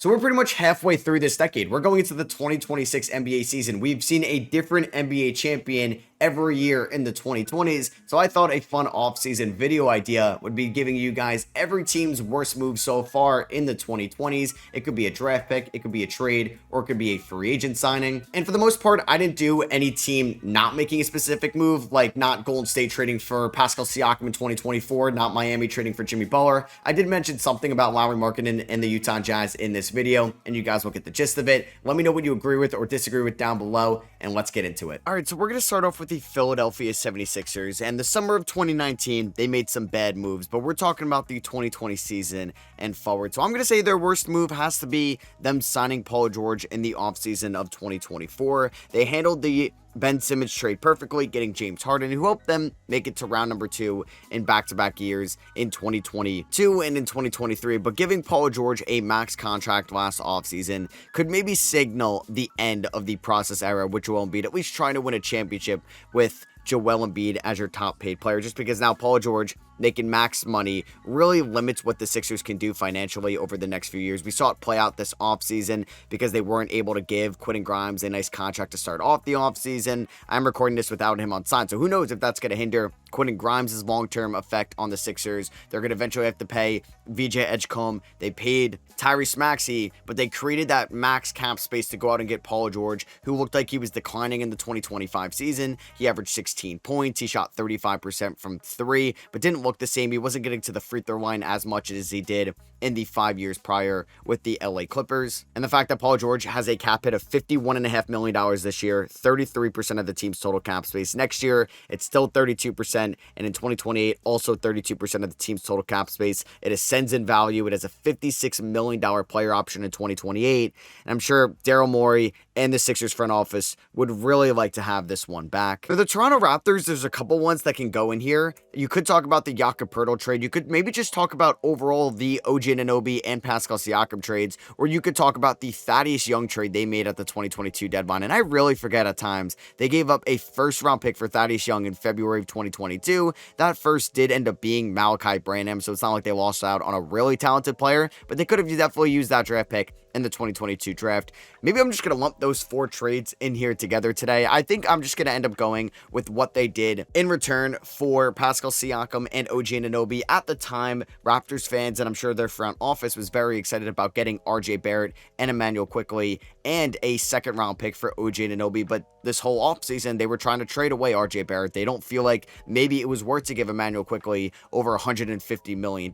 So we're pretty much halfway through this decade. We're going into the 2026 NBA season. We've seen a different NBA champion every year in the 2020s. So I thought a fun offseason video idea would be giving you guys every team's worst move so far in the 2020s. It could be a draft pick, it could be a trade, or it could be a free agent signing. And for the most part, I didn't do any team not making a specific move, like not Golden State trading for Pascal Siakam in 2024, not Miami trading for Jimmy Butler. I did mention something about Lauri Markkanen and the Utah Jazz in this video, and you guys will get the gist of it. Let me know what you agree with or disagree with down below, and let's get into it. All right, so we're going to start off with the Philadelphia 76ers, and the summer of 2019, they made some bad moves, but we're talking about the 2020 season and forward. So I'm going to say their worst move has to be them signing Paul George in the offseason of 2024. They handled the Ben Simmons trade perfectly, getting James Harden, who helped them make it to round number 2 in back-to-back years in 2022 and in 2023. But giving Paul George a max contract last offseason could maybe signal the end of the process era, which will be at least trying to win a championship with Joel Embiid as your top paid player, just because now Paul George making max money really limits what the Sixers can do financially over the next few years. We saw it play out this offseason because they weren't able to give Quentin Grimes a nice contract to start off the offseason. I'm recording this without him on sign, so who knows if that's going to hinder Quentin Grimes' long-term effect on the Sixers. They're going to eventually have to pay VJ Edgecombe. They paid Tyrese Maxey, but they created that max cap space to go out and get Paul George, who looked like he was declining in the 2025 season. He averaged 16 points. He shot 35% from 3, but didn't look the same. He wasn't getting to the free throw line as much as he did in the 5 years prior with the LA Clippers. And the fact that Paul George has a cap hit of $51.5 million this year, 33% of the team's total cap space. Next year, it's still 32%. And in 2028, also 32% of the team's total cap space. It ascends in value. It has a $56 million player option in 2028. And I'm sure Daryl Morey and the Sixers front office would really like to have this one back. For the Toronto Raptors, there's a couple ones that can go in here. You could talk about the Jakob Poeltl trade. You could maybe just talk about overall the OG Anunoby and Pascal Siakam trades, or you could talk about the Thaddeus Young trade they made at the 2022 deadline. And I really forget at times they gave up a first-round pick for Thaddeus Young in February of 2022. That first did end up being Malachi Branham, so it's not like they lost out on a really talented player, but they could have definitely used that draft pick in the 2022 draft. Maybe I'm just going to lump those 4 trades in here together today. I think I'm just going to end up going with what they did in return for Pascal Siakam and OG Anunoby. At the time, Raptors fans, and I'm sure their front office, was very excited about getting RJ Barrett and Emmanuel Quickley and a second-round pick for OG Anunoby, but this whole offseason, they were trying to trade away RJ Barrett. They don't feel like maybe it was worth to give Emmanuel Quickley over $150 million.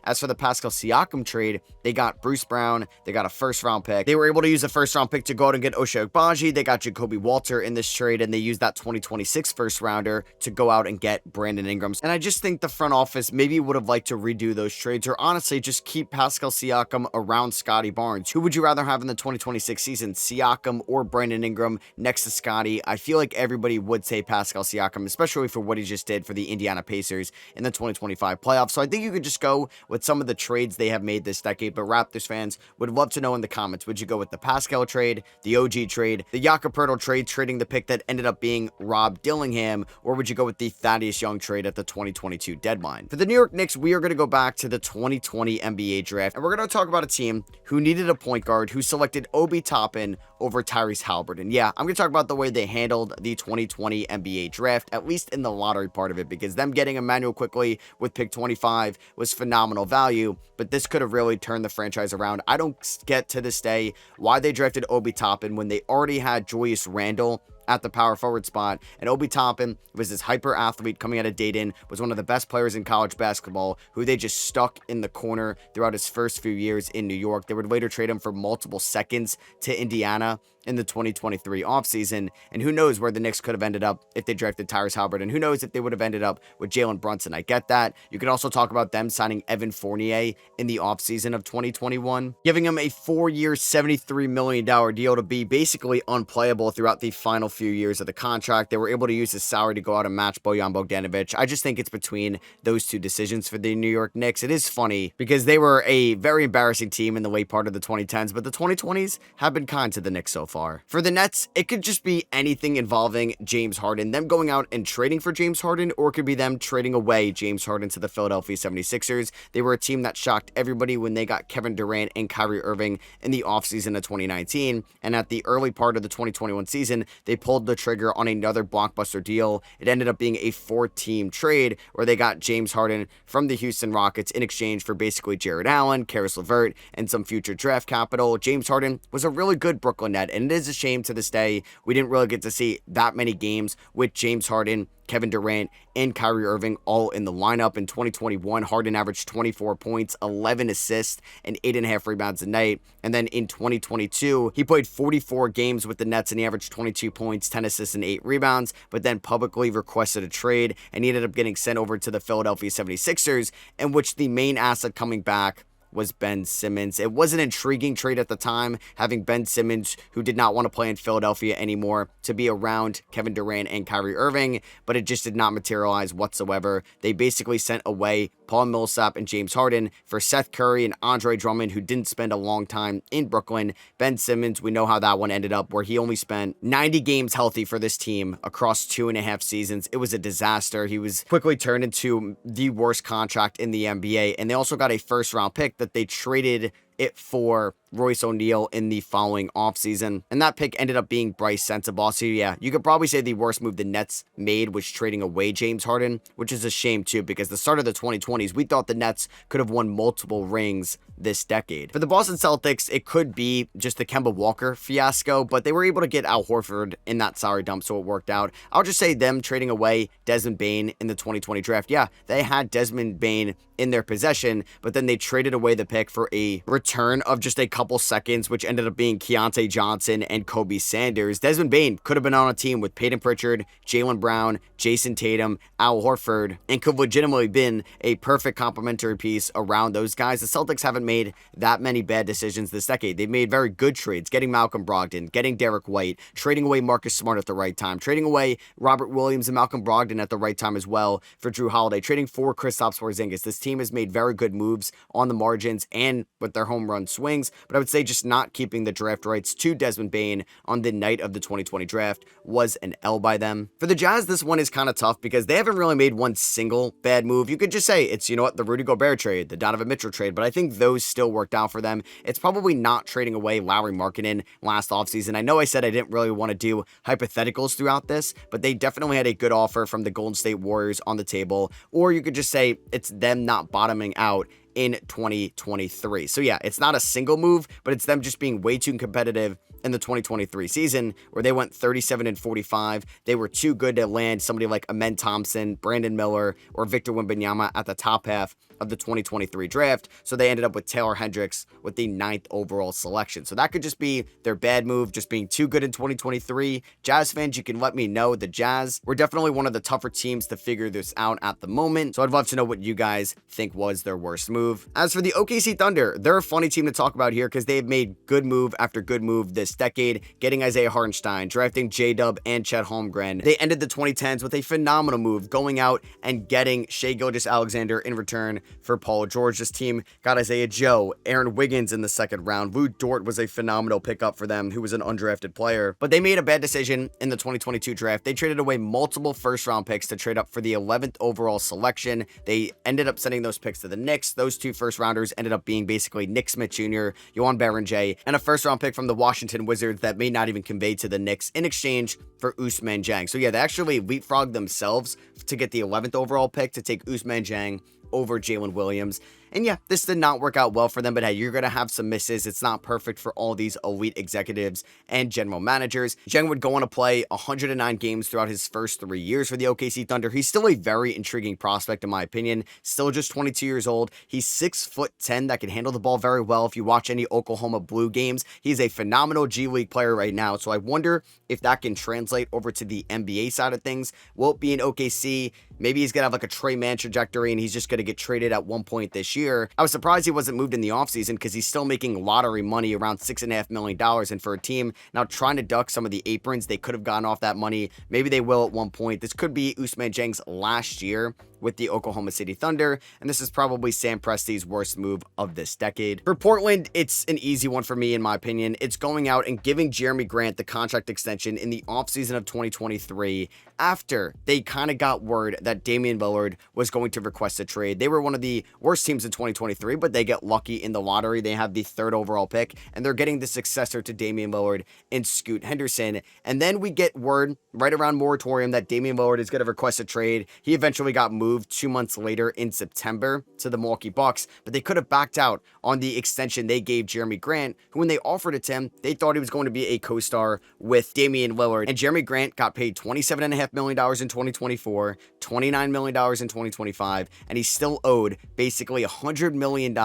As for the Pascal Siakam trade, they got Bruce Brown, they got a first-round pick. They were able to use a first-round pick to go out and get Ochai Agbaji. They got Jacoby Walter in this trade, and they used that 2026 first-rounder to go out and get Brandon Ingram. And I just think the front office maybe would have liked to redo those trades, or honestly just keep Pascal Siakam around Scotty Barnes. Who would you rather have in the 2026 season, Siakam or Brandon Ingram next to Scotty? I feel like everybody would say Pascal Siakam, especially for what he just did for the Indiana Pacers in the 2025 playoffs. So I think you could just go with some of the trades they have made this decade, but Raptors fans would love to know in the comments, would you go with the Pascal trade, the OG trade, the Jakob Poeltl trade, trading the pick that ended up being Rob Dillingham, or would you go with the Thaddeus Young trade at the 2022 deadline? For the New York Knicks, we are going to go back to the 2020 NBA draft, and we're going to talk about a team who needed a point guard, who selected Obi Toppin over Tyrese Halliburton. Yeah, I'm going to talk about the way they handled the 2020 NBA draft, at least in the lottery part of it, because them getting Emmanuel Quickley with pick 25 was phenomenal value, but this could have really turned the franchise around. I don't get to this day why they drafted Obi Toppin when they already had Julius Randle at the power forward spot, and Obi Toppin was this hyper athlete coming out of Dayton, was one of the best players in college basketball, who they just stuck in the corner throughout his first few years in New York. They would later trade him for multiple seconds to Indiana in the 2023 offseason, and who knows where the Knicks could have ended up if they drafted Tyrese Halliburton. Who knows if they would have ended up with Jalen Brunson. I get that. You could also talk about them signing Evan Fournier in the offseason of 2021, giving him a 4-year, $73 million deal to be basically unplayable throughout the final few years of the contract. They were able to use his salary to go out and match Bojan Bogdanovic. I just think it's between those two decisions for the New York Knicks. It is funny because they were a very embarrassing team in the late part of the 2010s, but the 2020s have been kind to the Knicks so far. far. For the Nets, it could just be anything involving James Harden, them going out and trading for James Harden, or it could be them trading away James Harden to the Philadelphia 76ers. They were a team that shocked everybody when they got Kevin Durant and Kyrie Irving in the offseason of 2019, and at the early part of the 2021 season, they pulled the trigger on another blockbuster deal. It ended up being a 4-team trade where they got James Harden from the Houston Rockets in exchange for basically Jared Allen, Karis LeVert, and some future draft capital. James Harden was a really good Brooklyn Net, and it is a shame to this day we didn't really get to see that many games with James Harden, Kevin Durant, and Kyrie Irving all in the lineup. In 2021, Harden averaged 24 points, 11 assists, and 8.5 rebounds a night. And then in 2022, he played 44 games with the Nets, and he averaged 22 points, 10 assists, and 8 rebounds, but then publicly requested a trade, and he ended up getting sent over to the Philadelphia 76ers, in which the main asset coming back was Ben Simmons. It was an intriguing trade at the time, having Ben Simmons, who did not want to play in Philadelphia anymore, to be around Kevin Durant and Kyrie Irving, but it just did not materialize whatsoever. They basically sent away Paul Millsap and James Harden for Seth Curry and Andre Drummond, who didn't spend a long time in Brooklyn. Ben Simmons, we know how that one ended up, where he only spent 90 games healthy for this team across 2.5 seasons. It was a disaster. He was quickly turned into the worst contract in the NBA, and they also got a first-round pick that they traded it for Royce O'Neal in the following offseason, and that pick ended up being Bryce Sensabaugh. So yeah, you could probably say the worst move the Nets made was trading away James Harden, which is a shame too, because the start of the 2020s, we thought the Nets could have won multiple rings this decade. For the Boston Celtics, it could be just the Kemba Walker fiasco, but they were able to get Al Horford in that salary dump, so it worked out. I'll just say them trading away Desmond Bane in the 2020 draft. Yeah, they had Desmond Bane in their possession, but then they traded away the pick for a return of just a couple seconds, which ended up being Keontae Johnson and Kobe Sanders. Desmond Bane could have been on a team with Peyton Pritchard, Jaylen Brown, Jason Tatum, Al Horford, and could legitimately been a perfect complementary piece around those guys. The Celtics haven't made that many bad decisions this decade. They've made very good trades, getting Malcolm Brogdon, getting Derek White, trading away Marcus Smart at the right time, trading away Robert Williams and Malcolm Brogdon at the right time as well for Drew Holiday, trading for Kristaps Porzingis. This team has made very good moves on the margins and with their home run swings, but I would say just not keeping the draft rights to Desmond Bane on the night of the 2020 draft was an L by them. For the Jazz, this one is kind of tough because they haven't really made one single bad move. You could just say it's, the Rudy Gobert trade, the Donovan Mitchell trade, but I think those still worked out for them. It's probably not trading away Lauri Markkanen last offseason. I know I said I didn't really want to do hypotheticals throughout this, but they definitely had a good offer from the Golden State Warriors on the table, or you could just say it's them not bottoming out in 2023. So yeah, it's not a single move, but it's them just being way too competitive in the 2023 season, where they went 37-45. They were too good to land somebody like Amen Thompson, Brandon Miller, or Victor Wembanyama at the top half of the 2023 draft. So they ended up with Taylor Hendricks with the 9th overall selection. So that could just be their bad move, just being too good in 2023. Jazz fans, you can let me know. The Jazz were definitely one of the tougher teams to figure this out at the moment. So I'd love to know what you guys think was their worst move. As for the OKC Thunder, they're a funny team to talk about here because they've made good move after good move this decade, getting Isaiah Hartenstein, drafting J-Dub and Chet Holmgren. They ended the 2010s with a phenomenal move, going out and getting Shai Gilgeous-Alexander in return for Paul George. This team got Isaiah Joe, Aaron Wiggins in the second round. Lou Dort was a phenomenal pickup for them, who was an undrafted player. But they made a bad decision in the 2022 draft. They traded away multiple first-round picks to trade up for the 11th overall selection. They ended up sending those picks to the Knicks. Those two first-rounders ended up being basically Nick Smith Jr., Johan Berenger, and a first-round pick from the Washington Wizards that may not even convey to the Knicks in exchange for Ousmane Dieng. So yeah, they actually leapfrogged themselves to get the 11th overall pick to take Ousmane Dieng over Jalen Williams. And yeah, this did not work out well for them, but hey, you're going to have some misses. It's not perfect for all these elite executives and general managers. Dieng would go on to play 109 games throughout his first 3 years for the OKC Thunder. He's still a very intriguing prospect, in my opinion. Still just 22 years old. He's 6'10" that can handle the ball very well. If you watch any Oklahoma Blue games, he's a phenomenal G League player right now. So I wonder if that can translate over to the NBA side of things. Will it be in OKC? Maybe he's going to have like a Trey Mann trajectory and he's just going to get traded at one point this year. I was surprised he wasn't moved in the offseason because he's still making lottery money around $6.5 million. And for a team now trying to duck some of the aprons, they could have gotten off that money. Maybe they will at one point. This could be Ousmane Dieng's last year with the Oklahoma City Thunder, and this is probably Sam Presti's worst move of this decade. For Portland, it's an easy one for me in my opinion. It's going out and giving Jeremy Grant the contract extension in the offseason of 2023 after they kind of got word that Damian Lillard was going to request a trade. They were one of the worst teams in 2023, but they get lucky in the lottery. They have the 3rd overall pick, and they're getting the successor to Damian Lillard in Scoot Henderson. And then we get word right around moratorium that Damian Lillard is going to request a trade. He eventually got moved 2 months later in September to the Milwaukee Bucks, but they could have backed out on the extension they gave Jeremy Grant, who when they offered it to him, they thought he was going to be a co-star with Damian Lillard. And Jeremy Grant got paid $27.5 million in 2024, $29 million in 2025, and he's still owed basically $100 million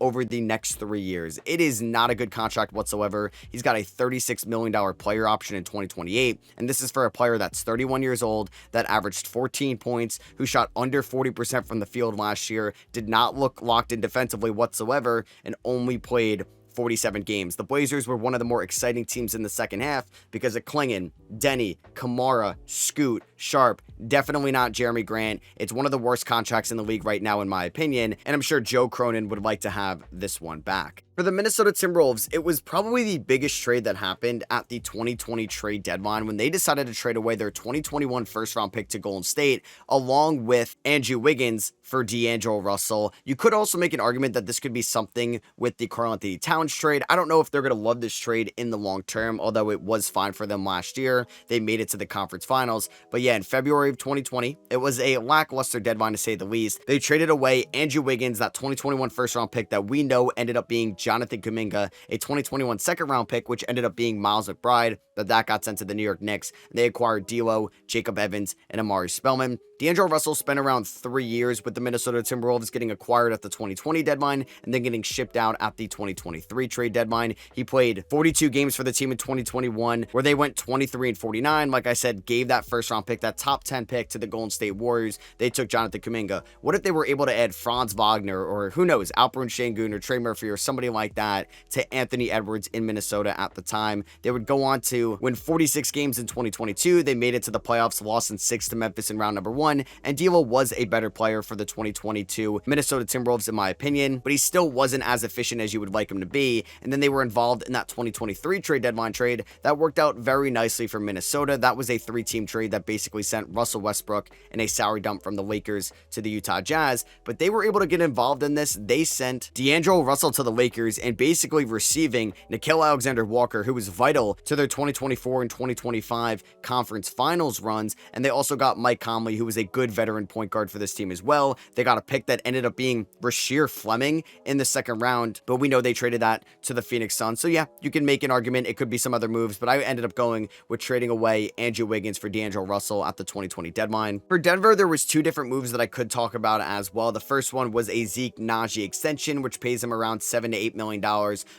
over the next 3 years. It is not a good contract whatsoever. He's got a $36 million player option in 2028, and this is for a player that's 31 years old, that averaged 14 points, who shot under 40% from the field last year, did not look locked in defensively whatsoever, and only played 47 games. The Blazers were one of the more exciting teams in the second half because of Klingon, Denny, Kamara, Scoot, Sharp, definitely not Jeremy Grant. It's one of the worst contracts in the league right now in my opinion, and I'm sure Joe Cronin would like to have this one back. For the Minnesota Timberwolves, it was probably the biggest trade that happened at the 2020 trade deadline when they decided to trade away their 2021 first-round pick to Golden State, along with Andrew Wiggins for D'Angelo Russell. You could also make an argument that this could be something with the Karl-Anthony Towns trade. I don't know if they're going to love this trade in the long term, although it was fine for them last year. They made it to the conference finals. But yeah, in February of 2020, it was a lackluster deadline to say the least. They traded away Andrew Wiggins, that 2021 first-round pick that we know ended up being Jonathan Kuminga, a 2021 second-round pick, which ended up being Miles McBride, but that got sent to the New York Knicks. They acquired D'Lo, Jacob Evans, and Amari Spellman. D'Angelo Russell spent around 3 years with the Minnesota Timberwolves, getting acquired at the 2020 deadline and then getting shipped out at the 2023 trade deadline. He played 42 games for the team in 2021, where they went 23-49. Like I said, gave that first round pick, that top 10 pick, to the Golden State Warriors. They took Jonathan Kuminga. What if they were able to add Franz Wagner, or who knows, Alperen Sengun or Trey Murphy or somebody like that to Anthony Edwards in Minnesota at the time? They would go on to win 46 games in 2022. They made it to the playoffs, lost in 6 to Memphis in round number 1. And D'Lo was a better player for the 2022 Minnesota Timberwolves, in my opinion, but he still wasn't as efficient as you would like him to be. And then they were involved in that 2023 trade deadline trade that worked out very nicely for Minnesota. That was a 3-team trade that basically sent Russell Westbrook and a salary dump from the Lakers to the Utah Jazz, but they were able to get involved in this. They sent D'Angelo Russell to the Lakers and basically receiving Nickeil Alexander-Walker, who was vital to their 2024 and 2025 conference finals runs. And they also got Mike Conley, who was a good veteran point guard for this team as well. They got a pick that ended up being Rasheer Fleming in the second round, but we know they traded that to the Phoenix Suns. So yeah, you can make an argument it could be some other moves, but I ended up going with trading away Andrew Wiggins for D'Angelo Russell at the 2020 deadline. For Denver, there was 2 different moves that I could talk about as well. The first one was a Zeke Naji extension, which pays him around $7 to $8 million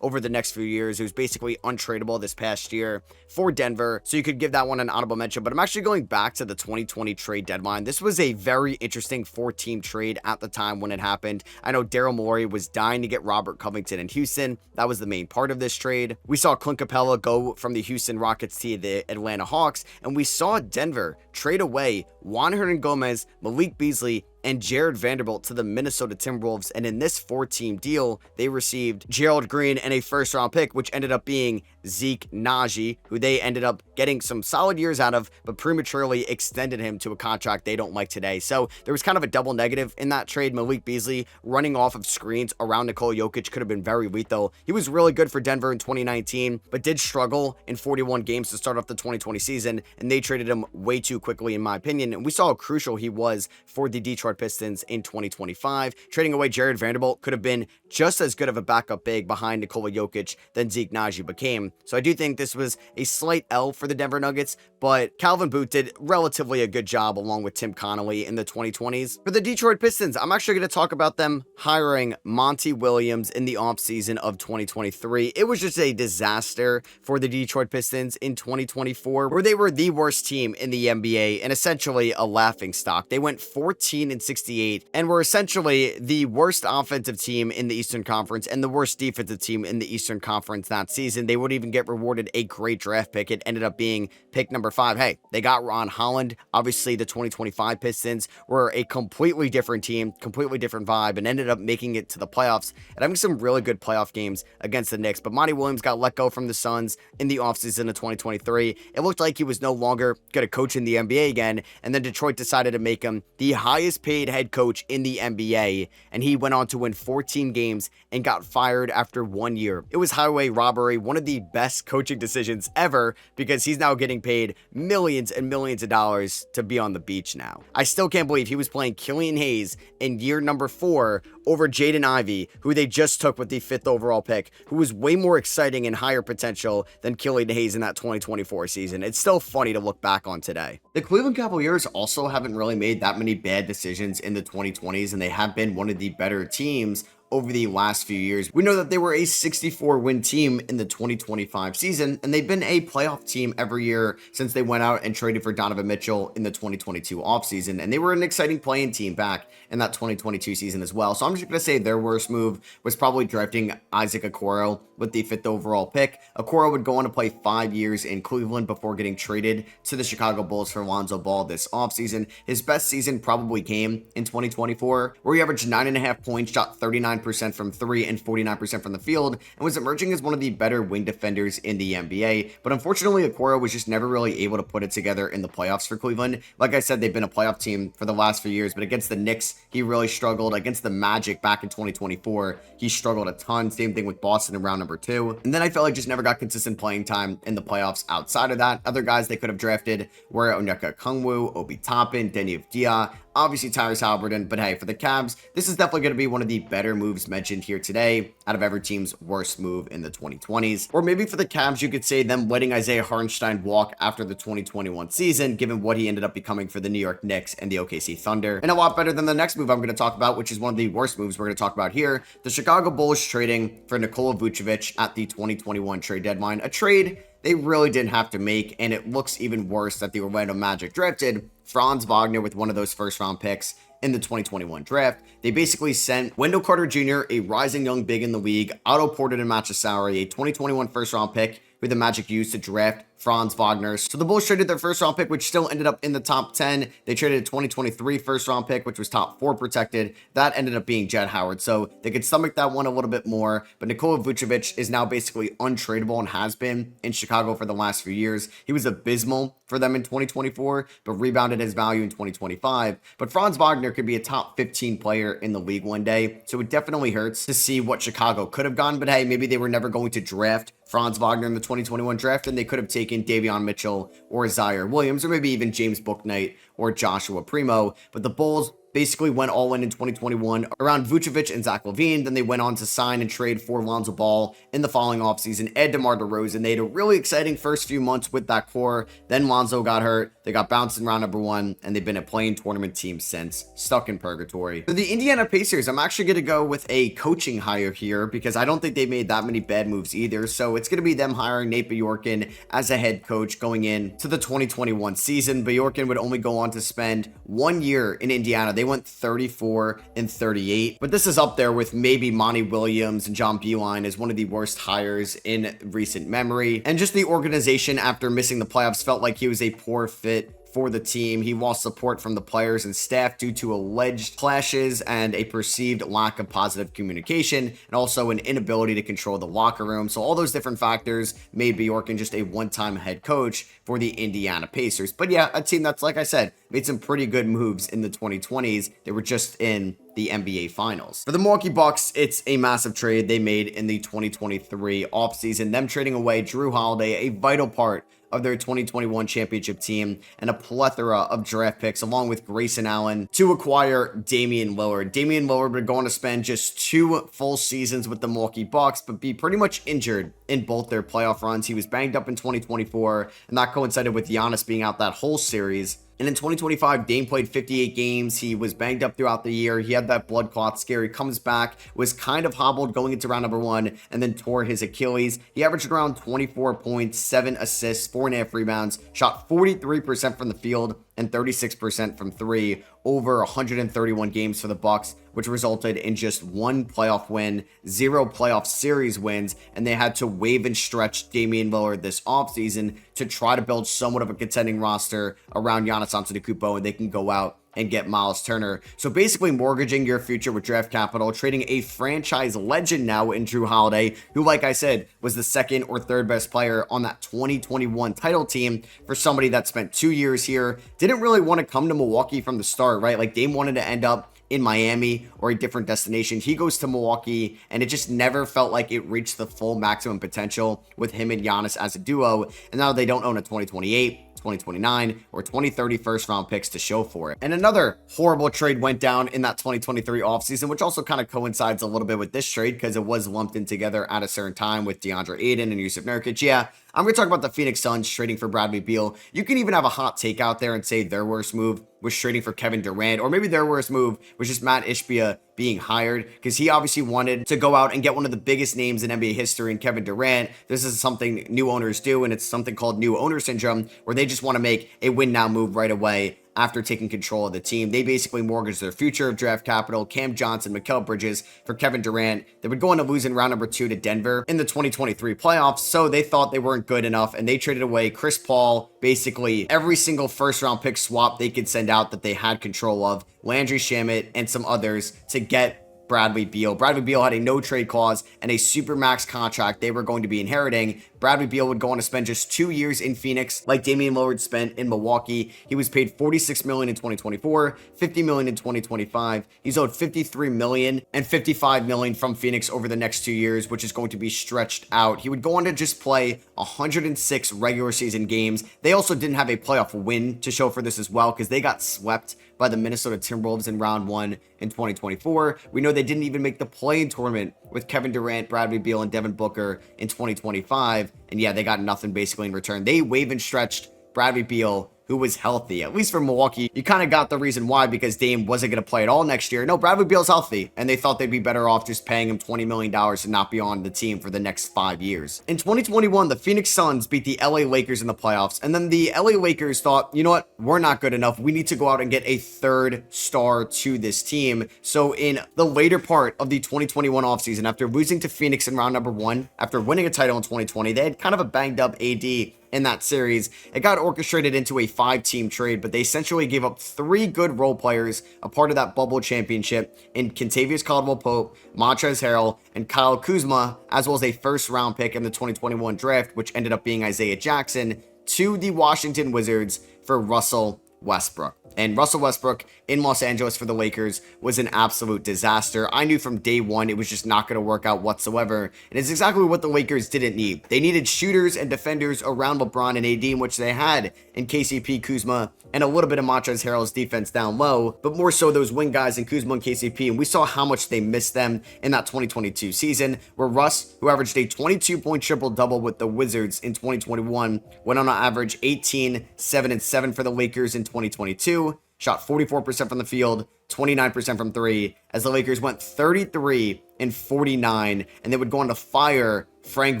over the next few years. It was basically untradeable this past year for Denver, so you could give that one an honorable mention. But I'm actually going back to the 2020 trade deadline. This was a very interesting 4-team trade at the time when it happened. I know Daryl Morey was dying to get Robert Covington in Houston. That was the main part of this trade. We saw Clint Capella go from the Houston Rockets to the Atlanta Hawks, and we saw Denver trade away Juan Hernangomez, Malik Beasley, and Jared Vanderbilt to the Minnesota Timberwolves. And in this 4-team deal, they received Gerald Green and a first-round pick, which ended up being Zeke Naji, who they ended up getting some solid years out of, but prematurely extended him to a contract they don't like today. So there was kind of a double negative in that trade. Malik Beasley running off of screens around Nikola Jokic could have been very lethal. He was really good for Denver in 2019, but did struggle in 41 games to start off the 2020 season, and they traded him way too quickly, in my opinion. And we saw how crucial he was for the Detroit Pistons in 2025. Trading away Jared Vanderbilt could have been just as good of a backup big behind Nikola Jokic than Zeke Naji became. So I do think this was a slight L for the Denver Nuggets, but Calvin Booth did relatively a good job along with Tim Connolly in the 2020s. For the Detroit Pistons, I'm actually going to talk about them hiring Monty Williams in the offseason of 2023. It was just a disaster for the Detroit Pistons in 2024, where they were the worst team in the NBA and essentially a laughingstock. They went 14-16 168, and were essentially the worst offensive team in the Eastern Conference and the worst defensive team in the Eastern Conference that season. They would even get rewarded a great draft pick. It ended up being pick number 5. Hey, they got Ron Holland. Obviously, the 2025 Pistons were a completely different team, completely different vibe, and ended up making it to the playoffs and having some really good playoff games against the Knicks. But Monty Williams got let go from the Suns in the offseason of 2023. It looked like he was no longer going to coach in the NBA again, and then Detroit decided to make him the highest paid head coach in the NBA, and he went on to win 14 games and got fired after 1 year. It was highway robbery, one of the best coaching decisions ever, because he's now getting paid millions and millions of dollars to be on the beach now. I still can't believe he was playing Killian Hayes in year number 4 over Jaden Ivey, who they just took with the 5th overall pick, who was way more exciting and higher potential than Killian Hayes in that 2024 season. It's still funny to look back on today. The Cleveland Cavaliers also haven't really made that many bad decisions in the 2020s, and they have been one of the better teams over the last few years. We know that they were a 64-win team in the 2025 season, and they've been a playoff team every year since they went out and traded for Donovan Mitchell in the 2022 offseason, and they were an exciting playing team back in that 2022 season as well. So I'm just going to say their worst move was probably drafting Isaac Okoro with the 5th overall pick. Okoro would go on to play 5 years in Cleveland before getting traded to the Chicago Bulls for Lonzo Ball this offseason. His best season probably came in 2024, where he averaged 9.5 points, shot 39% from 3 and 49% from the field, and was emerging as one of the better wing defenders in the NBA. But unfortunately, Okoro was just never really able to put it together in the playoffs for Cleveland. Like I said, they've been a playoff team for the last few years, but against the Knicks, he really struggled. Against the Magic back in 2024, he struggled a ton. Same thing with Boston in round number 2. And then I felt like just never got consistent playing time in the playoffs outside of that. Other guys they could have drafted were Onyeka Okongwu, Obi Toppin, Deni Avdija, obviously Tyrese Halliburton. But hey, for the Cavs, this is definitely going to be one of the better moves mentioned here today out of every team's worst move in the 2020s. Or maybe for the Cavs, you could say them letting Isaiah Hartenstein walk after the 2021 season, given what he ended up becoming for the New York Knicks and the OKC Thunder. And a lot better than the next move I'm going to talk about, which is one of the worst moves we're going to talk about here. The Chicago Bulls trading for Nikola Vucevic at the 2021 trade deadline. A trade they really didn't have to make, and it looks even worse that the Orlando Magic drafted Franz Wagner with one of those first-round picks in the 2021 draft. They basically sent Wendell Carter Jr., a rising young big in the league, Otto Porter to match a salary, a 2021 first-round pick who the Magic used to draft Franz Wagner. So the Bulls traded their first round pick, which still ended up in the top 10. They traded a 2023 first round pick, which was top 4 protected. That ended up being Jett Howard. So they could stomach that one a little bit more. But Nikola Vucevic is now basically untradeable and has been in Chicago for the last few years. He was abysmal for them in 2024, but rebounded his value in 2025. But Franz Wagner could be a top 15 player in the league one day. So it definitely hurts to see what Chicago could have gone. But hey, maybe they were never going to draft Franz Wagner in the 2021 draft, and they could have taken Davion Mitchell or Zaire Williams, or maybe even James Bouknight or Joshua Primo. But the Bulls basically went all in 2021 around Vucevic and Zach LaVine. Then they went on to sign and trade for Lonzo Ball in the following offseason, add DeMar DeRozan. They had a really exciting first few months with that core. Then Lonzo got hurt. They got bounced in round number 1, and they've been a playing tournament team since, stuck in purgatory. For the Indiana Pacers, I'm actually going to go with a coaching hire here because I don't think they made that many bad moves either. So it's going to be them hiring Nate Bjorken as a head coach going into the 2021 season. Bjorken would only go on to spend 1 year in Indiana. They went 34-38, but this is up there with maybe Monty Williams and John Beilein as one of the worst hires in recent memory. And just the organization after missing the playoffs felt like he was a poor fit for the team. He lost support from the players and staff due to alleged clashes and a perceived lack of positive communication, and also an inability to control the locker room. So all those different factors made Bjorken just a one-time head coach for the Indiana Pacers. But yeah, a team that's, like I said, made some pretty good moves in the 2020s. They were just in the NBA Finals. For the Milwaukee Bucks, it's a massive trade they made in the 2023 offseason. Them trading away Drew Holiday, a vital part of their 2021 championship team, and a plethora of draft picks along with Grayson Allen to acquire Damian Lillard. Damian Lillard would go on to spend just 2 full seasons with the Milwaukee Bucks, but be pretty much injured in both their playoff runs. He was banged up in 2024, and that coincided with Giannis being out that whole series. And in 2025, Dame played 58 games. He was banged up throughout the year. He had that blood clot scare. He comes back, was kind of hobbled going into round number 1, and then tore his Achilles. He averaged around 24 points, 7 assists, 4.5 rebounds, shot 43% from the field and 36% from three over 131 games for the Bucks, which resulted in just one playoff win, 0 playoff series wins, and they had to waive and stretch Damian Lillard this offseason to try to build somewhat of a contending roster around Giannis Antetokounmpo, and they can go out and get Miles Turner. So basically mortgaging your future with draft capital, trading a franchise legend now in Jrue Holiday, who, like I said, was the second or third best player on that 2021 title team, for somebody that spent 2 years here, didn't really want to come to Milwaukee from the start, right? Like Dame wanted to end up in Miami or a different destination. He goes to Milwaukee, and it just never felt like it reached the full maximum potential with him and Giannis as a duo. And now they don't own a 2028, 2029, or 2030 first round picks to show for it. And another horrible trade went down in that 2023 offseason, which also kind of coincides a little bit with this trade because it was lumped in together at a certain time with DeAndre Ayton and Yusuf Nurkic. Yeah, I'm going to talk about the Phoenix Suns trading for Bradley Beal. You can even have a hot take out there and say their worst move was trading for Kevin Durant, or maybe their worst move was just Matt Ishbia being hired, because he obviously wanted to go out and get one of the biggest names in NBA history in Kevin Durant. This is something new owners do, and it's something called new owner syndrome, where they just want to make a win now move right away. After taking control of the team, they basically mortgaged their future of draft capital, Cam Johnson, Mikal Bridges, for Kevin Durant. They would go on to lose in round number 2 to Denver in the 2023 playoffs, so they thought they weren't good enough, and they traded away Chris Paul, basically every single first round pick swap they could send out that they had control of, Landry Shamet, and some others to get Bradley Beal. Bradley Beal had a no trade clause and a supermax contract they were going to be inheriting. Bradley Beal would go on to spend just 2 years in Phoenix, like Damian Lillard spent in Milwaukee. He was paid $46 million in 2024, $50 million in 2025. He's owed $53 million and $55 million from Phoenix over the next 2 years, which is going to be stretched out. He would go on to just play 106 regular season games. They also didn't have a playoff win to show for this as well, because they got swept by the Minnesota Timberwolves in round 1 in 2024. We know they didn't even make the play-in tournament with Kevin Durant, Bradley Beal, and Devin Booker in 2025. And yeah, they got nothing basically in return. They wave and stretched Bradley Beal, who was healthy. At least for Milwaukee, you kind of got the reason why, because Dame wasn't going to play at all next year. No, Bradley Beal's healthy, and they thought they'd be better off just paying him $20 million to not be on the team for the next 5 years. In 2021, the Phoenix Suns beat the LA Lakers in the playoffs, and then the LA Lakers thought, you know what, we're not good enough. We need to go out and get a third star to this team. So in the later part of the 2021 offseason, after losing to Phoenix in round number 1, after winning a title in 2020, they had kind of a banged up AD in that series. It got orchestrated into a 5-team trade, but they essentially gave up 3 good role players, a part of that bubble championship, in Kentavious Caldwell-Pope, Montrezl Harrell, and Kyle Kuzma, as well as a first-round pick in the 2021 draft, which ended up being Isaiah Jackson, to the Washington Wizards for Russell Westbrook. And Russell Westbrook in Los Angeles for the Lakers was an absolute disaster. I knew from day one it was just not going to work out whatsoever. And it's exactly what the Lakers didn't need. They needed shooters and defenders around LeBron and AD, in which they had in KCP, Kuzma, and a little bit of Montrezl Harrell's defense down low, but more so those wing guys in Kuzma and KCP. And we saw how much they missed them in that 2022 season, where Russ, who averaged a 22-point triple-double with the Wizards in 2021, went on an average 18, 7, and 7 for the Lakers in 2022. Shot 44% from the field, 29% from 3, as the Lakers went 33 and 49, and they would go on to fire Frank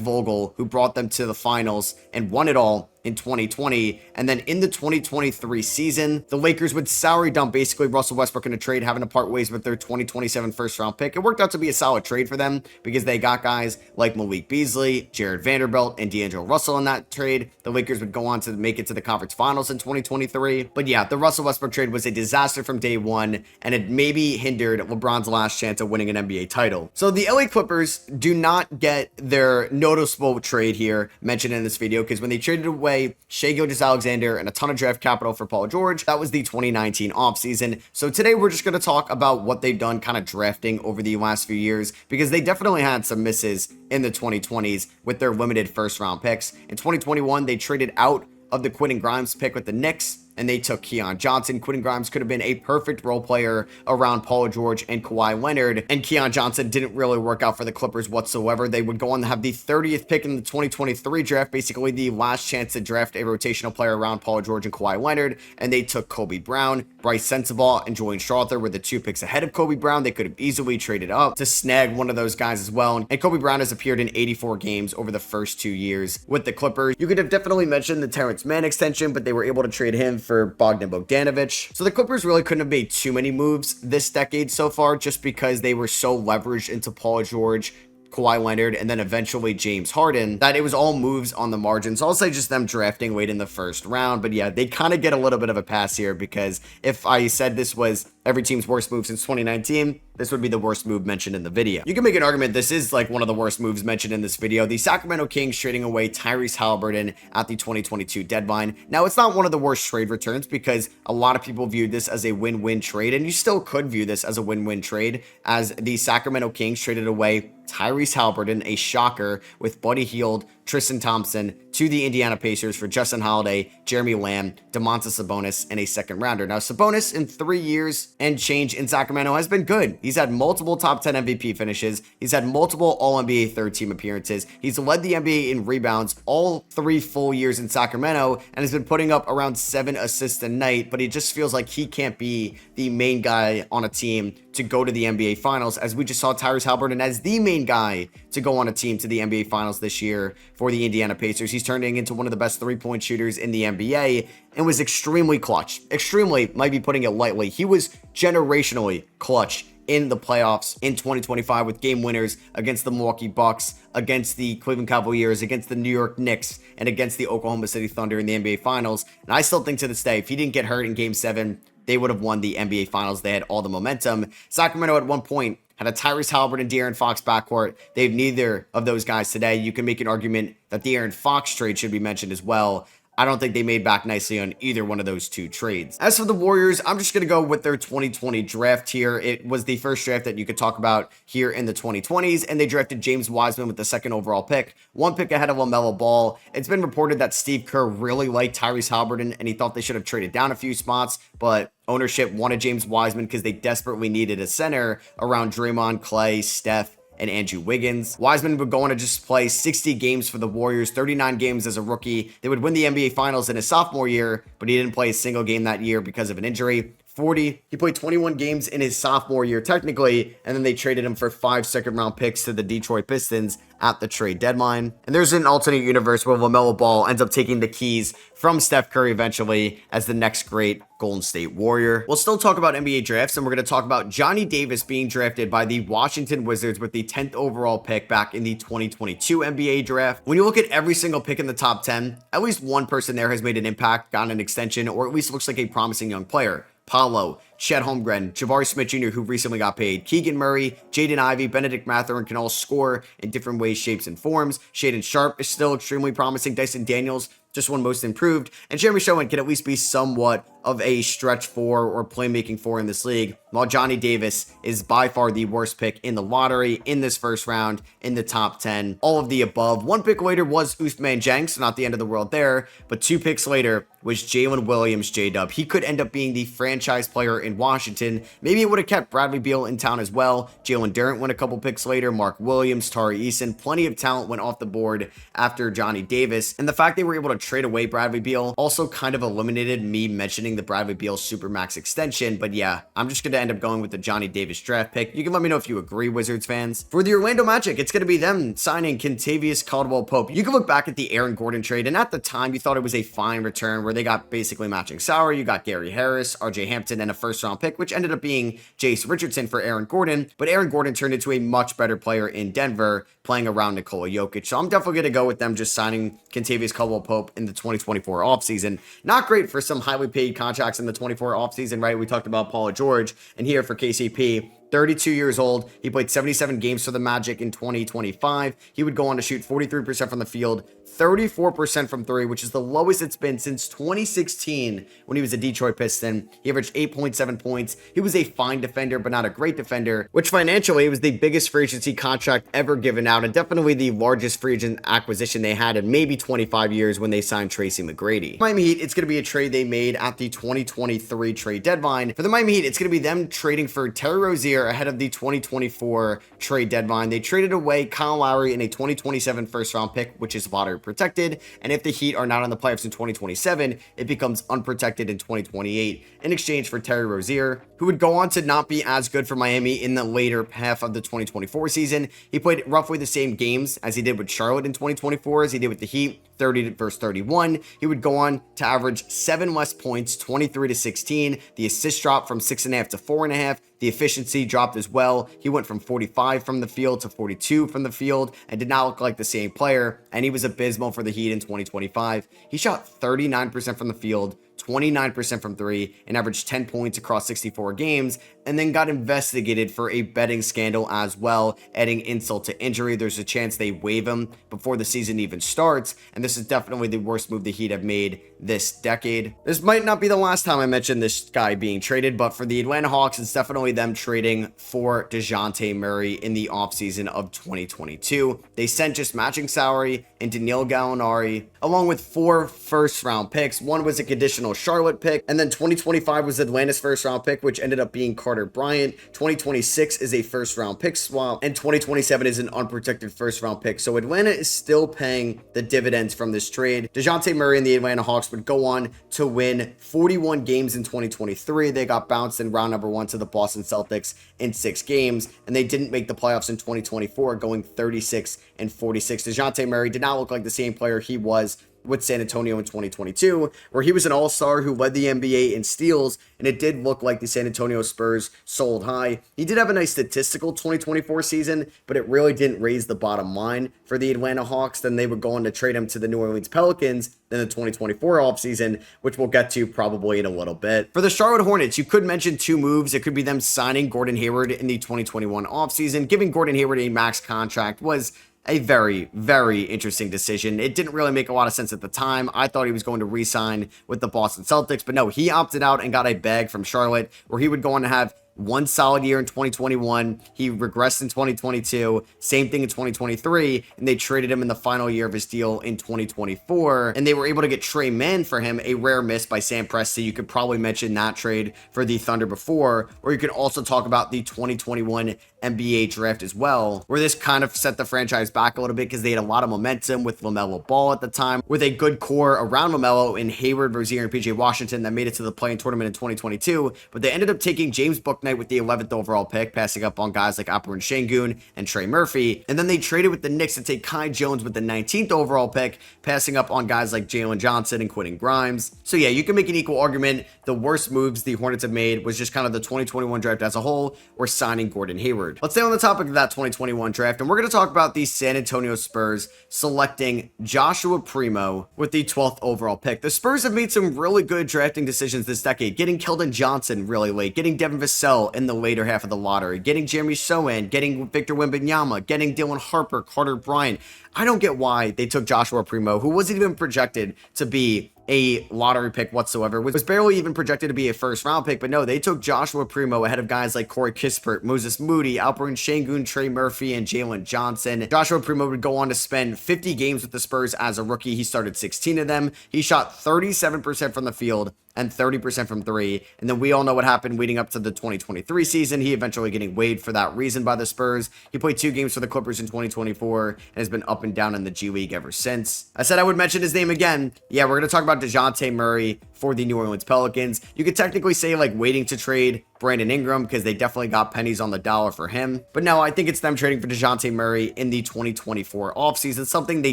Vogel, who brought them to the finals and won it all in 2020. And then in the 2023 season, the Lakers would salary dump basically Russell Westbrook in a trade, having to part ways with their 2027 first round pick. It worked out to be a solid trade for them because they got guys like Malik Beasley, Jared Vanderbilt, and D'Angelo Russell in that trade. The Lakers would go on to make it to the conference finals in 2023. But yeah, the Russell Westbrook trade was a disaster from day one, and it maybe hindered LeBron's last chance of winning an NBA title. So the LA Clippers do not get their noticeable trade here mentioned in this video, because when they traded away Shai Gilgeous-Alexander and a ton of draft capital for Paul George, that was the 2019 offseason. So today we're just going to talk about what they've done kind of drafting over the last few years, because they definitely had some misses in the 2020s with their limited first round picks. In 2021, they traded out of the Quentin Grimes pick with the Knicks, and they took Keon Johnson. Quentin Grimes could have been a perfect role player around Paul George and Kawhi Leonard, and Keon Johnson didn't really work out for the Clippers whatsoever. They would go on to have the 30th pick in the 2023 draft, basically the last chance to draft a rotational player around Paul George and Kawhi Leonard, and they took Kobe Brown. Bryce Sensabaugh and Julian Strawther were the 2 picks ahead of Kobe Brown. They could have easily traded up to snag one of those guys as well, and Kobe Brown has appeared in 84 games over the first 2 years with the Clippers. You could have definitely mentioned the Terrence Mann extension, but they were able to trade him for Bogdan Bogdanovic. So the Clippers really couldn't have made too many moves this decade so far just because they were so leveraged into Paul George, Kawhi Leonard, and then eventually James Harden, that it was all moves on the margins. So I'll say just them drafting late in the first round. But yeah, they kind of get a little bit of a pass here because if I said this was every team's worst move since 2019, this would be the worst move mentioned in the video. You can make an argument this is like one of the worst moves mentioned in this video. The Sacramento Kings trading away Tyrese Haliburton at the 2022 deadline. Now, it's not one of the worst trade returns because a lot of people viewed this as a win-win trade, and you still could view this as a win-win trade as the Sacramento Kings traded away Tyrese Haliburton, a shocker, with Buddy Hield, Tristan Thompson to the Indiana Pacers for Justin Holiday, Jeremy Lamb, Domantas Sabonis, and a second rounder. Now, Sabonis in 3 years and change in Sacramento has been good. He's had multiple top 10 MVP finishes. He's had multiple All-NBA third-team appearances. He's led the NBA in rebounds all 3 full years in Sacramento and has been putting up around 7 assists a night, but it just feels like he can't be the main guy on a team to go to the NBA Finals, as we just saw Tyrese Haliburton as the main guy to go on a team to the NBA Finals this year for the Indiana Pacers. He's turning into one of the best three-point shooters in the NBA and was extremely clutch. Extremely, might be putting it lightly. He was generationally clutch in the playoffs in 2025 with game winners against the Milwaukee Bucks, against the Cleveland Cavaliers, against the New York Knicks, and against the Oklahoma City Thunder in the NBA Finals. And I still think to this day, if he didn't get hurt in Game 7, they would have won the NBA Finals. They had all the momentum. Sacramento at one point had a Tyrese Haliburton and De'Aaron Fox backcourt. They have neither of those guys today. You can make an argument that the De'Aaron Fox trade should be mentioned as well. I don't think they made back nicely on either one of those two trades. As for the Warriors, I'm just going to go with their 2020 draft here. It was the first draft that you could talk about here in the 2020s, and they drafted James Wiseman with the second overall pick, 1 pick ahead of LaMelo Ball. It's been reported that Steve Kerr really liked Tyrese Haliburton, and he thought they should have traded down a few spots, but ownership wanted James Wiseman because they desperately needed a center around Draymond, Clay, Steph, and Andrew Wiggins. Wiseman would go on to just play 60 games for the Warriors, 39 games as a rookie. They would win the NBA Finals in his sophomore year, but he didn't play a single game that year because of an injury. He played 21 games in his sophomore year technically, and then they traded him for 5 second-round picks to the Detroit Pistons at the trade deadline. And there's an alternate universe where LaMelo Ball ends up taking the keys from Steph Curry eventually as the next great Golden State Warrior. We'll still talk about NBA drafts, and we're going to talk about Johnny Davis being drafted by the Washington Wizards with the 10th overall pick back in the 2022 NBA draft. When you look at every single pick in the top 10, at least one person there has made an impact, gotten an extension, or at least looks like a promising young player. Paolo, Chet Holmgren, Jabari Smith Jr., who recently got paid, Keegan Murray, Jaden Ivey, Benedict Mathurin can all score in different ways, shapes, and forms. Shaedon Sharpe is still extremely promising. Dyson Daniels just won most improved. And Jeremy Sochan can at least be somewhat of a stretch 4 or playmaking 4 in this league, while Johnny Davis is by far the worst pick in the lottery, in this first round, in the top 10, all of the above. 1 pick later was Ousmane Dieng, so not the end of the world there, but 2 picks later was Jalen Williams, J-Dub. He could end up being the franchise player in Washington. Maybe it would have kept Bradley Beal in town as well. Jalen Durant went a couple picks later, Mark Williams, Tari Eason, plenty of talent went off the board after Johnny Davis, and the fact they were able to trade away Bradley Beal also kind of eliminated me mentioning the Bradley Beal Supermax extension. But yeah, I'm just going to end up going with the Johnny Davis draft pick. You can let me know if you agree, Wizards fans. For the Orlando Magic, it's going to be them signing Kentavious Caldwell-Pope. You can look back at the Aaron Gordon trade, and at the time, you thought it was a fine return where they got basically matching salary. You got Gary Harris, RJ Hampton, and a first-round pick, which ended up being Jace Richardson for Aaron Gordon. But Aaron Gordon turned into a much better player in Denver, playing around Nikola Jokic. So I'm definitely going to go with them just signing Kentavious Caldwell-Pope in the 2024 offseason. Not great for some highly paid contracts in the 24 offseason, right? We talked about Paul George, and here for KCP, 32 years old. He played 77 games for the Magic in 2025. He would go on to shoot 43% from the field, 34% from 3, which is the lowest it's been since 2016 when he was a Detroit Piston. He averaged 8.7 points. He was a fine defender, but not a great defender, which financially was the biggest free agency contract ever given out, and definitely the largest free agent acquisition they had in maybe 25 years when they signed Tracy McGrady. Miami Heat, it's going to be a trade they made at the 2023 trade deadline. For the Miami Heat, it's going to be them trading for Terry Rozier year ahead of the 2024 trade deadline, they traded away Kyle Lowry in a 2027 first-round pick, which is lottery protected, and if the Heat are not in the playoffs in 2027, it becomes unprotected in 2028 in exchange for Terry Rozier, who would go on to not be as good for Miami in the later half of the 2024 season. He played roughly the same games as he did with Charlotte in 2024 as he did with the Heat, 30 versus 31. He would go on to average 7 less points, 23 to 16. The assist dropped from 6.5 to 4.5. The efficiency dropped as well. He went from 45 from the field to 42 from the field and did not look like the same player. And he was abysmal for the Heat in 2025. He shot 39% from the field, 29% from 3, and averaged 10 points across 64 games, and then got investigated for a betting scandal as well, adding insult to injury. There's a chance they waive him before the season even starts, and this is definitely the worst move the Heat have made this decade. This might not be the last time I mention this guy being traded, but for the Atlanta Hawks, it's definitely them trading for DeJounte Murray in the offseason of 2022. They sent just matching salary and Danilo Gallinari, along with 4 first-round picks. One was a conditional Charlotte pick, and then 2025 was Atlanta's first-round pick, which ended up being Carter Bryant. 2026 is a first-round pick swap, and 2027 is an unprotected first-round pick. So Atlanta is still paying the dividends from this trade. DeJounte Murray and the Atlanta Hawks would go on to win 41 games in 2023. They got bounced in round number 1 to the Boston Celtics in 6 games, and they didn't make the playoffs in 2024, going 36 and 46. DeJounte Murray did not look like the same player he was with San Antonio in 2022, where he was an all-star who led the NBA in steals, and it did look like the San Antonio Spurs sold high. He did have a nice statistical 2024 season, but it really didn't raise the bottom line for the Atlanta Hawks. Then they would go on to trade him to the New Orleans Pelicans in the 2024 offseason, which we'll get to probably in a little bit. For the Charlotte Hornets, you could mention 2 moves. It could be them signing Gordon Hayward in the 2021 offseason. Giving Gordon Hayward a max contract was a very, very interesting decision. It didn't really make a lot of sense at the time. I thought he was going to re-sign with the Boston Celtics, but no, he opted out and got a bag from Charlotte, where he would go on to have one solid year in 2021. He regressed in 2022. Same thing in 2023. And they traded him in the final year of his deal in 2024. And they were able to get Trey Mann for him, a rare miss by Sam Presti. You could probably mention that trade for the Thunder before. Or you could also talk about the 2021 NBA draft as well, where this kind of set the franchise back a little bit because they had a lot of momentum with LaMelo Ball at the time, with a good core around LaMelo in Hayward, Rozier, and PJ Washington that made it to the play-in tournament in 2022. But they ended up taking James Bouknight with the 11th overall pick, passing up on guys like Alperen Sengun and Trey Murphy. And then they traded with the Knicks to take Kai Jones with the 19th overall pick, passing up on guys like Jalen Johnson and Quentin Grimes. So yeah, you can make an equal argument. The worst moves the Hornets have made was just kind of the 2021 draft as a whole, or signing Gordon Hayward. Let's stay on the topic of that 2021 draft, and we're going to talk about the San Antonio Spurs selecting Joshua Primo with the 12th overall pick. The Spurs have made some really good drafting decisions this decade, getting Keldon Johnson really late, getting Devin Vassell in the later half of the lottery, getting Jeremy Sohan, getting Victor Wembanyama, getting Dylan Harper, Carter Bryant. I don't get why they took Joshua Primo, who wasn't even projected to be a lottery pick whatsoever, was barely even projected to be a first round pick, but no, they took Joshua Primo ahead of guys like Corey Kispert, Moses Moody, Alperen Sengun, Trey Murphy, and Jalen Johnson. Joshua Primo would go on to spend 50 games with the Spurs as a rookie. He started 16 of them. He shot 37% from the field and 30% from 3. And then we all know what happened leading up to the 2023 season. He eventually getting waived for that reason by the Spurs. He played 2 games for the Clippers in 2024 and has been up and down in the G League ever since. I said I would mention his name again. Yeah, we're going to talk about DeJounte Murray for the New Orleans Pelicans. You could technically say like waiting to trade Brandon Ingram because they definitely got pennies on the dollar for him. But no, I think it's them trading for DeJounte Murray in the 2024 offseason, something they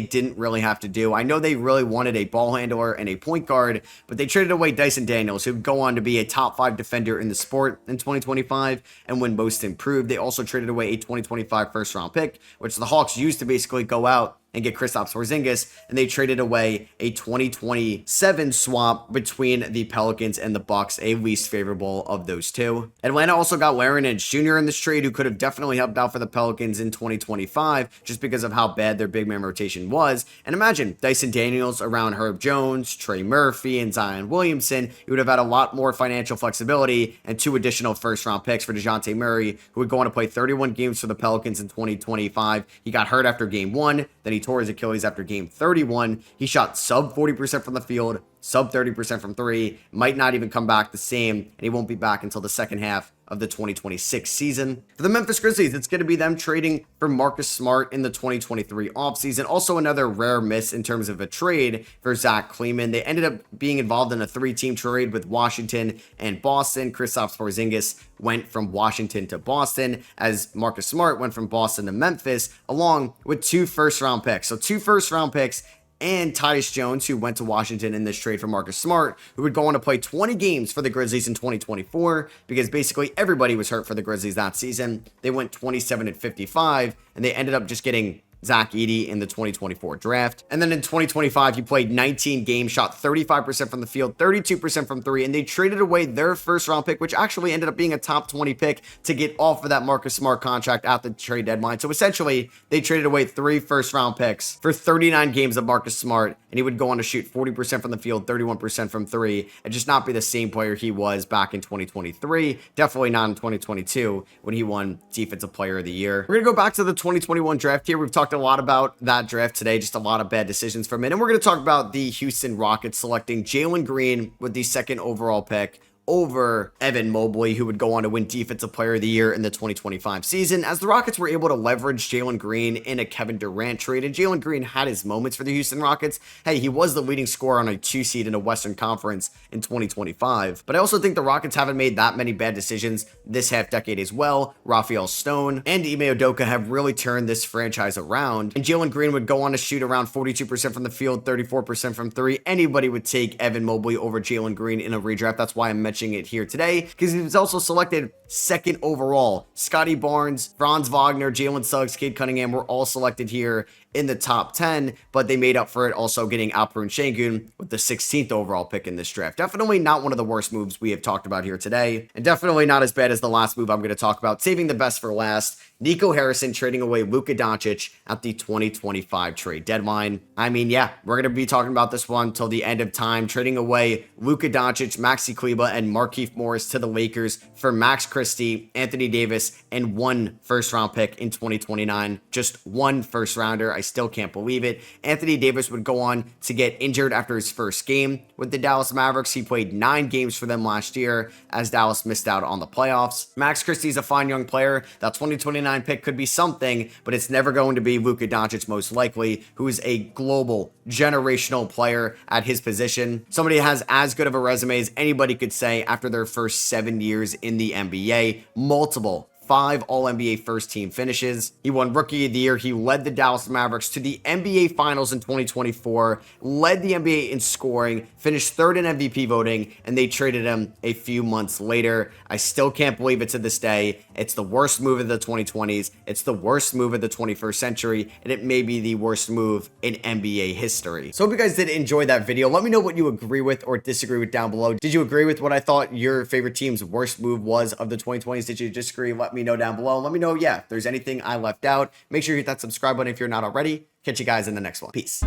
didn't really have to do. I know they really wanted a ball handler and a point guard, but they traded away Dyson Daniels, who would go on to be a top 5 defender in the sport in 2025 and win Most Improved. They also traded away a 2025 first round pick, which the Hawks used to basically go out and get Kristaps Porzingis, and they traded away a 2027 swap between the Pelicans and the Bucks, a least favorable of those two. Atlanta also got Larry Nance Jr. in this trade, who could have definitely helped out for the Pelicans in 2025 just because of how bad their big man rotation was. And imagine Dyson Daniels around Herb Jones, Trey Murphy, and Zion Williamson. You would have had a lot more financial flexibility and 2 additional first round picks for DeJounte Murray, who would go on to play 31 games for the Pelicans in 2025. He got hurt after game 1, then he tore his Achilles after game 31. He shot sub 40% from the field, sub 30% from 3, might not even come back the same, and he won't be back until the second half of the 2026 season. For the Memphis Grizzlies, it's going to be them trading for Marcus Smart in the 2023 offseason. Also another rare miss in terms of a trade for Zach Kleeman. They ended up being involved in a 3-team trade with Washington and Boston. Kristaps Porzingis went from Washington to Boston, as Marcus Smart went from Boston to Memphis, along with 2 first-round picks. So 2 first-round picks and Tyus Jones, who went to Washington in this trade for Marcus Smart, who would go on to play 20 games for the Grizzlies in 2024, because basically everybody was hurt for the Grizzlies that season. They went 27-55, and they ended up just getting Zach Edey in the 2024 draft. And then in 2025, he played 19 games, shot 35% from the field, 32% from 3, and they traded away their first round pick, which actually ended up being a top 20 pick, to get off of that Marcus Smart contract at the trade deadline. So essentially, they traded away 3 first round picks for 39 games of Marcus Smart, and he would go on to shoot 40% from the field, 31% from 3, and just not be the same player he was back in 2023. Definitely not in 2022 when he won Defensive Player of the Year. We're going to go back to the 2021 draft here. We've talked a lot about that draft today, just a lot of bad decisions from it. And we're going to talk about the Houston Rockets selecting Jalen Green with the 2nd overall pick over Evan Mobley, who would go on to win Defensive Player of the Year in the 2025 season, as the Rockets were able to leverage Jalen Green in a Kevin Durant trade. And Jalen Green had his moments for the Houston Rockets. Hey, he was the leading scorer on a 2 seed in a Western Conference in 2025. But I also think the Rockets haven't made that many bad decisions this half decade as well. Rafael Stone and Ime Udoka have really turned this franchise around. And Jalen Green would go on to shoot around 42% from the field, 34% from 3. Anybody would take Evan Mobley over Jalen Green in a redraft. That's why I'm mentioning it here today, because he was also selected 2nd overall. Scotty Barnes, Franz Wagner, Jalen Suggs, Cade Cunningham were all selected here in the top 10, but they made up for it also getting Alperen Şengün with the 16th overall pick in this draft. Definitely not one of the worst moves we have talked about here today, and definitely not as bad as the last move I'm going to talk about, saving the best for last. Nico Harrison trading away Luka Doncic at the 2025 trade deadline. I mean, yeah, we're going to be talking about this one till the end of time, trading away Luka Doncic, Maxi Kleber, and Markieff Morris to the Lakers for Max Christie, Anthony Davis, and 1 first-round pick in 2029. Just 1 first-rounder. I still can't believe it. Anthony Davis would go on to get injured after his first game with the Dallas Mavericks. He played 9 games for them last year as Dallas missed out on the playoffs. Max Christie's a fine young player. That 2029 pick could be something, but it's never going to be Luka Doncic, most likely, who is a global, generational player at his position. Somebody that has as good of a resume as anybody could say after their first 7 years in the NBA. Multiple 5 All-NBA first-team finishes. He won Rookie of the Year. He led the Dallas Mavericks to the NBA Finals in 2024, led the NBA in scoring, finished 3rd in MVP voting, and they traded him a few months later. I still can't believe it to this day. It's the worst move of the 2020s. It's the worst move of the 21st century, and it may be the worst move in NBA history. So I hope you guys did enjoy that video. Let me know what you agree with or disagree with down below. Did you agree with what I thought your favorite team's worst move was of the 2020s? Did you disagree? Let me know down below. Let me know, yeah, if there's anything I left out. Make sure you hit that subscribe button if you're not already. Catch you guys in the next one. Peace.